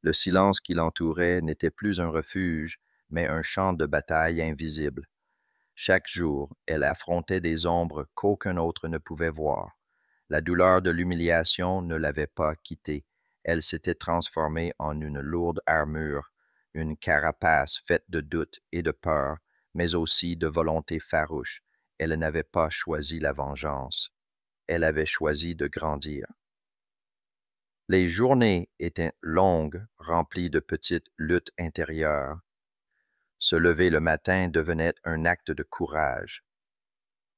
Le silence qui l'entourait n'était plus un refuge, mais un champ de bataille invisible. Chaque jour, elle affrontait des ombres qu'aucun autre ne pouvait voir. La douleur de l'humiliation ne l'avait pas quittée. Elle s'était transformée en une lourde armure, une carapace faite de doute et de peur, mais aussi de volonté farouche. Elle n'avait pas choisi la vengeance. Elle avait choisi de grandir. Les journées étaient longues, remplies de petites luttes intérieures. Se lever le matin devenait un acte de courage.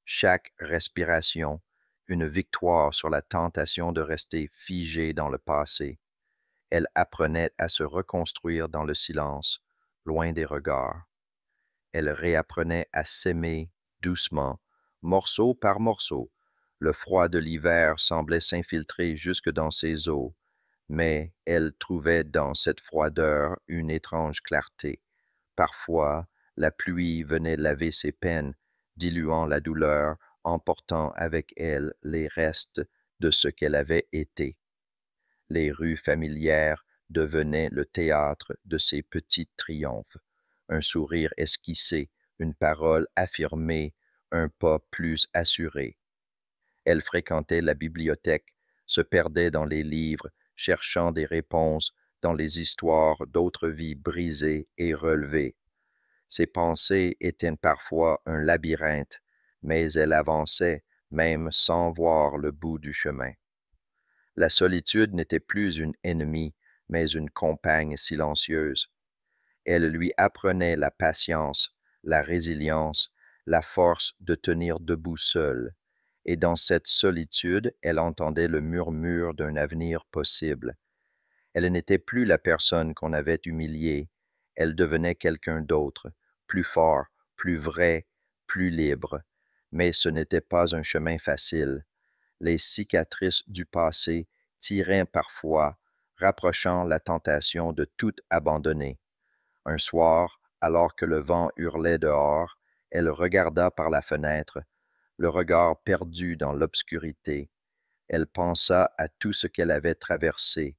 Chaque respiration, une victoire sur la tentation de rester figée dans le passé. Elle apprenait à se reconstruire dans le silence, loin des regards. Elle réapprenait à s'aimer doucement, morceau par morceau. Le froid de l'hiver semblait s'infiltrer jusque dans ses os, mais elle trouvait dans cette froideur une étrange clarté. Parfois, la pluie venait laver ses peines, diluant la douleur, emportant avec elle les restes de ce qu'elle avait été. Les rues familières devenaient le théâtre de ses petits triomphes. Un sourire esquissé, une parole affirmée, un pas plus assuré. Elle fréquentait la bibliothèque, se perdait dans les livres, cherchant des réponses dans les histoires d'autres vies brisées et relevées. Ses pensées étaient parfois un labyrinthe, mais elle avançait même sans voir le bout du chemin. La solitude n'était plus une ennemie, mais une compagne silencieuse. Elle lui apprenait la patience, la résilience, la force de tenir debout seule, et dans cette solitude, elle entendait le murmure d'un avenir possible. Elle n'était plus la personne qu'on avait humiliée, elle devenait quelqu'un d'autre, plus fort, plus vrai, plus libre. Mais ce n'était pas un chemin facile. Les cicatrices du passé tiraient parfois, rapprochant la tentation de tout abandonner. Un soir, alors que le vent hurlait dehors, elle regarda par la fenêtre, le regard perdu dans l'obscurité. Elle pensa à tout ce qu'elle avait traversé,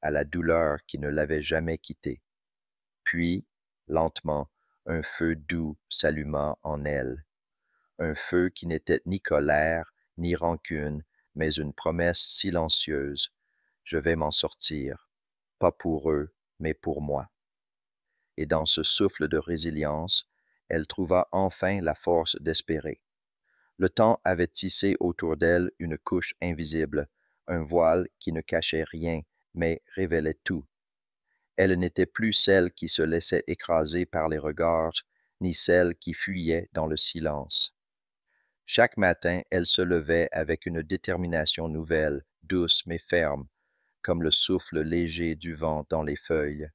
à la douleur qui ne l'avait jamais quittée. Puis, lentement, un feu doux s'alluma en elle, un feu qui n'était ni colère, ni rancune, mais une promesse silencieuse. Je vais m'en sortir, pas pour eux, mais pour moi. Et dans ce souffle de résilience, elle trouva enfin la force d'espérer. Le temps avait tissé autour d'elle une couche invisible, un voile qui ne cachait rien, mais révélait tout. Elle n'était plus celle qui se laissait écraser par les regards, ni celle qui fuyait dans le silence. Chaque matin, elle se levait avec une détermination nouvelle, douce mais ferme, comme le souffle léger du vent dans les feuilles.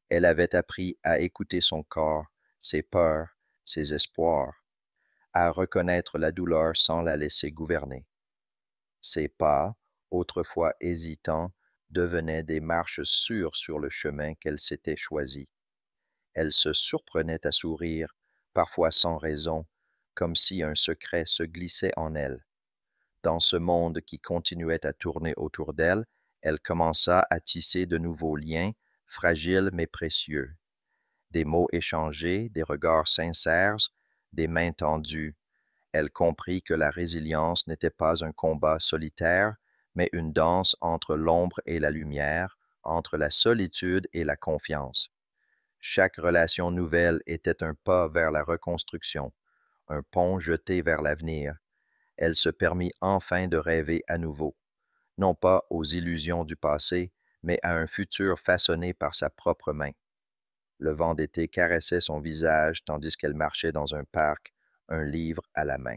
Elle avait appris à écouter son corps, ses peurs, ses espoirs, à reconnaître la douleur sans la laisser gouverner. Ses pas, autrefois hésitants, devenaient des marches sûres sur le chemin qu'elle s'était choisi. Elle se surprenait à sourire, parfois sans raison, comme si un secret se glissait en elle. Dans ce monde qui continuait à tourner autour d'elle, elle commença à tisser de nouveaux liens, fragiles mais précieux. Des mots échangés, des regards sincères, des mains tendues. Elle comprit que la résilience n'était pas un combat solitaire, mais une danse entre l'ombre et la lumière, entre la solitude et la confiance. Chaque relation nouvelle était un pas vers la reconstruction, un pont jeté vers l'avenir. Elle se permit enfin de rêver à nouveau, non pas aux illusions du passé, mais à un futur façonné par sa propre main. Le vent d'été caressait son visage tandis qu'elle marchait dans un parc, un livre à la main.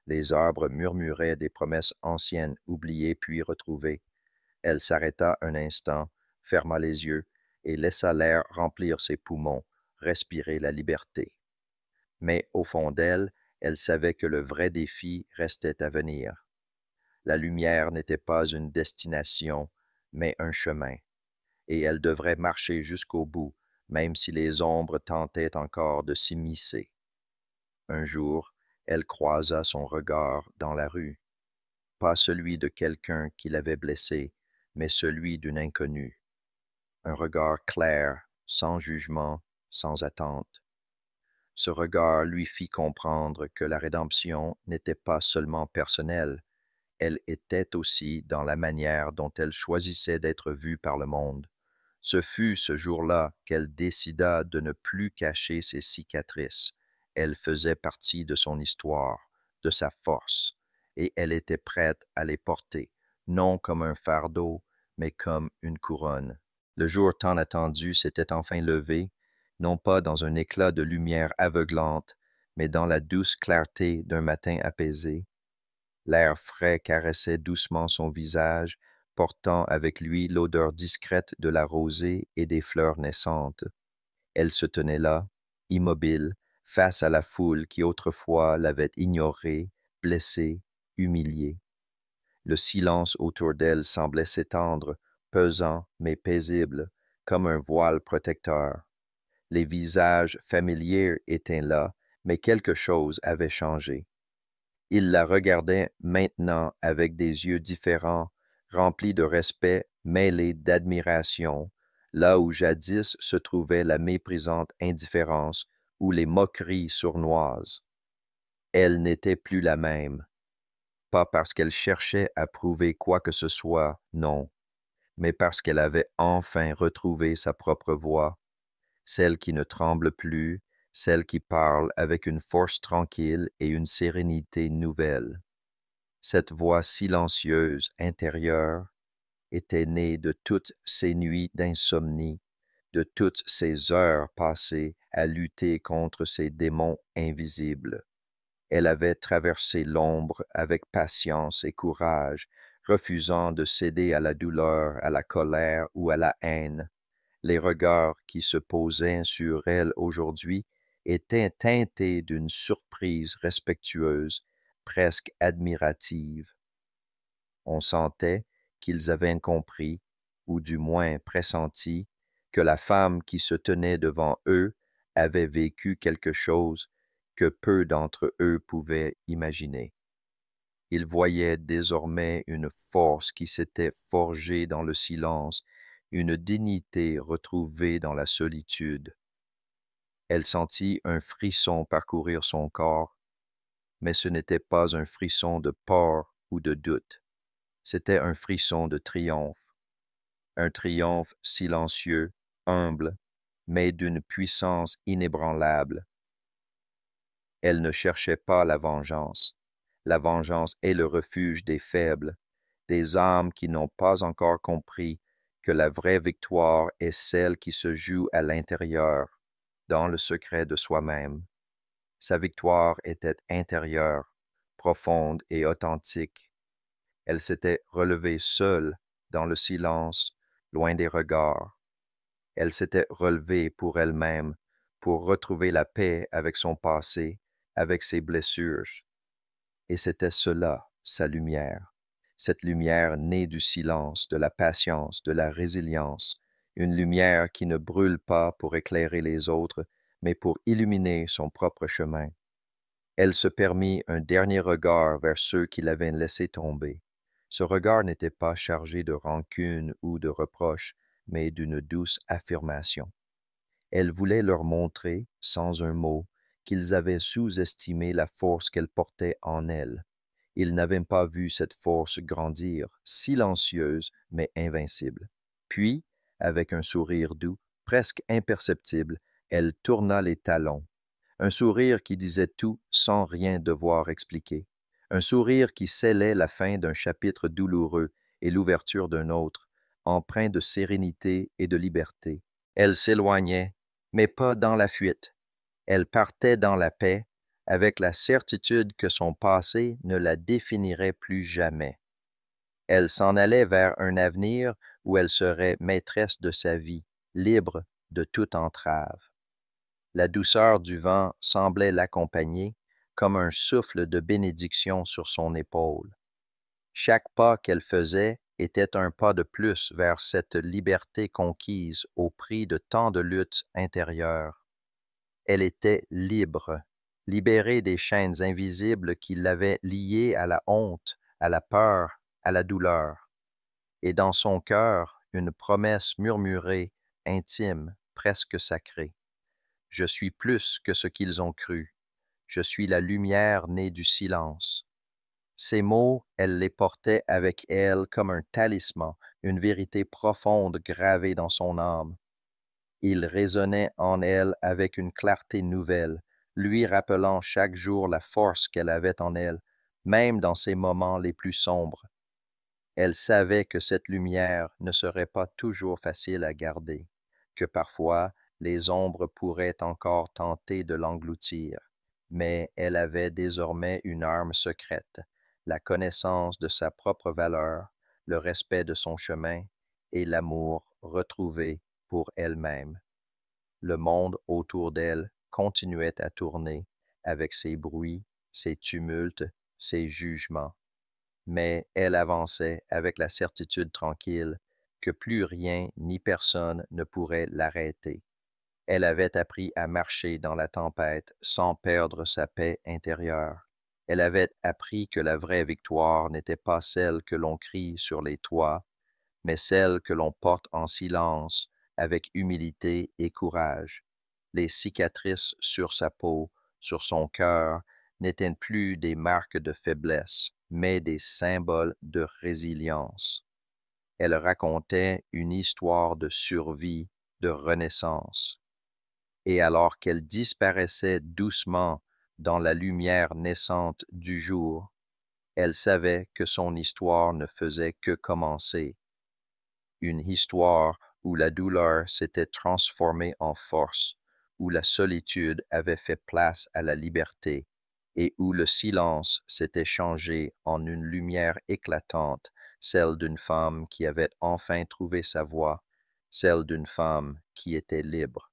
Les arbres murmuraient des promesses anciennes, oubliées puis retrouvées. Elle s'arrêta un instant, ferma les yeux et laissa l'air remplir ses poumons, respirer la liberté. Mais au fond d'elle, elle savait que le vrai défi restait à venir. La lumière n'était pas une destination, mais un chemin, et elle devrait marcher jusqu'au bout, même si les ombres tentaient encore de s'immiscer. Un jour, elle croisa son regard dans la rue, pas celui de quelqu'un qui l'avait blessée, mais celui d'une inconnue. un regard clair, sans jugement, sans attente. Ce regard lui fit comprendre que la rédemption n'était pas seulement personnelle, elle était aussi dans la manière dont elle choisissait d'être vue par le monde. Ce fut ce jour-là qu'elle décida de ne plus cacher ses cicatrices. Elles faisaient partie de son histoire, de sa force, et elle était prête à les porter, non comme un fardeau, mais comme une couronne. Le jour tant attendu s'était enfin levé, non pas dans un éclat de lumière aveuglante, mais dans la douce clarté d'un matin apaisé. L'air frais caressait doucement son visage, portant avec lui l'odeur discrète de la rosée et des fleurs naissantes. Elle se tenait là, immobile, face à la foule qui autrefois l'avait ignorée, blessée, humiliée. Le silence autour d'elle semblait s'étendre, pesant mais paisible, comme un voile protecteur. Les visages familiers étaient là, mais quelque chose avait changé. Il la regardait maintenant avec des yeux différents, remplis de respect mêlé d'admiration, là où jadis se trouvait la méprisante indifférence ou les moqueries sournoises. Elle n'était plus la même, pas parce qu'elle cherchait à prouver quoi que ce soit, non, mais parce qu'elle avait enfin retrouvé sa propre voix, celle qui ne tremble plus, celle qui parle avec une force tranquille et une sérénité nouvelle. Cette voix silencieuse, intérieure, était née de toutes ces nuits d'insomnie, de toutes ces heures passées à lutter contre ces démons invisibles. Elle avait traversé l'ombre avec patience et courage, refusant de céder à la douleur, à la colère ou à la haine. Les regards qui se posaient sur elle aujourd'hui étaient teintés d'une surprise respectueuse, presque admirative. On sentait qu'ils avaient compris, ou du moins pressenti, que la femme qui se tenait devant eux avait vécu quelque chose que peu d'entre eux pouvaient imaginer. Ils voyaient désormais une force qui s'était forgée dans le silence, une dignité retrouvée dans la solitude. Elle sentit un frisson parcourir son corps, mais ce n'était pas un frisson de peur ou de doute. C'était un frisson de triomphe, un triomphe silencieux, humble, mais d'une puissance inébranlable. Elle ne cherchait pas la vengeance. La vengeance est le refuge des faibles, des âmes qui n'ont pas encore compris que la vraie victoire est celle qui se joue à l'intérieur, dans le secret de soi-même. Sa victoire était intérieure, profonde et authentique. Elle s'était relevée seule, dans le silence, loin des regards. Elle s'était relevée pour elle-même, pour retrouver la paix avec son passé, avec ses blessures. Et c'était cela, sa lumière. Cette lumière née du silence, de la patience, de la résilience, une lumière qui ne brûle pas pour éclairer les autres, mais pour illuminer son propre chemin. Elle se permit un dernier regard vers ceux qui l'avaient laissé tomber. Ce regard n'était pas chargé de rancune ou de reproche, mais d'une douce affirmation. Elle voulait leur montrer, sans un mot, qu'ils avaient sous-estimé la force qu'elle portait en elle. Ils n'avaient pas vu cette force grandir, silencieuse mais invincible. Puis, avec un sourire doux, presque imperceptible, elle tourna les talons. Un sourire qui disait tout sans rien devoir expliquer. Un sourire qui scellait la fin d'un chapitre douloureux et l'ouverture d'un autre, empreint de sérénité et de liberté. Elle s'éloignait, mais pas dans la fuite. Elle partait dans la paix, avec la certitude que son passé ne la définirait plus jamais. Elle s'en allait vers un avenir où elle serait maîtresse de sa vie, libre de toute entrave. La douceur du vent semblait l'accompagner, comme un souffle de bénédiction sur son épaule. Chaque pas qu'elle faisait était un pas de plus vers cette liberté conquise au prix de tant de luttes intérieures. Elle était libre, libérée des chaînes invisibles qui l'avaient liée à la honte, à la peur, à la douleur. Et dans son cœur, une promesse murmurée intime, presque sacré. Je suis plus que ce qu'ils ont cru. Je suis la lumière née du silence. Ces mots, elle les portait avec elle comme un talisman, une vérité profonde gravée dans son âme. Ils résonnaient en elle avec une clarté nouvelle, lui rappelant chaque jour la force qu'elle avait en elle, même dans ses moments les plus sombres. Elle savait que cette lumière ne serait pas toujours facile à garder, que parfois les ombres pourraient encore tenter de l'engloutir, mais elle avait désormais une arme secrète, la connaissance de sa propre valeur, le respect de son chemin et l'amour retrouvé pour elle-même. Le monde autour d'elle continuait à tourner avec ses bruits, ses tumultes, ses jugements, mais elle avançait avec la certitude tranquille que plus rien ni personne ne pourrait l'arrêter. Elle avait appris à marcher dans la tempête sans perdre sa paix intérieure. Elle avait appris que la vraie victoire n'était pas celle que l'on crie sur les toits, mais celle que l'on porte en silence avec humilité et courage. Les cicatrices sur sa peau, sur son cœur, n'étaient plus des marques de faiblesse, mais des symboles de résilience. Elle racontait une histoire de survie, de renaissance. Et alors qu'elle disparaissait doucement dans la lumière naissante du jour, elle savait que son histoire ne faisait que commencer, une histoire où la douleur s'était transformée en force, où la solitude avait fait place à la liberté, et où le silence s'était changé en une lumière éclatante, celle d'une femme qui avait enfin trouvé sa voie, celle d'une femme qui était libre.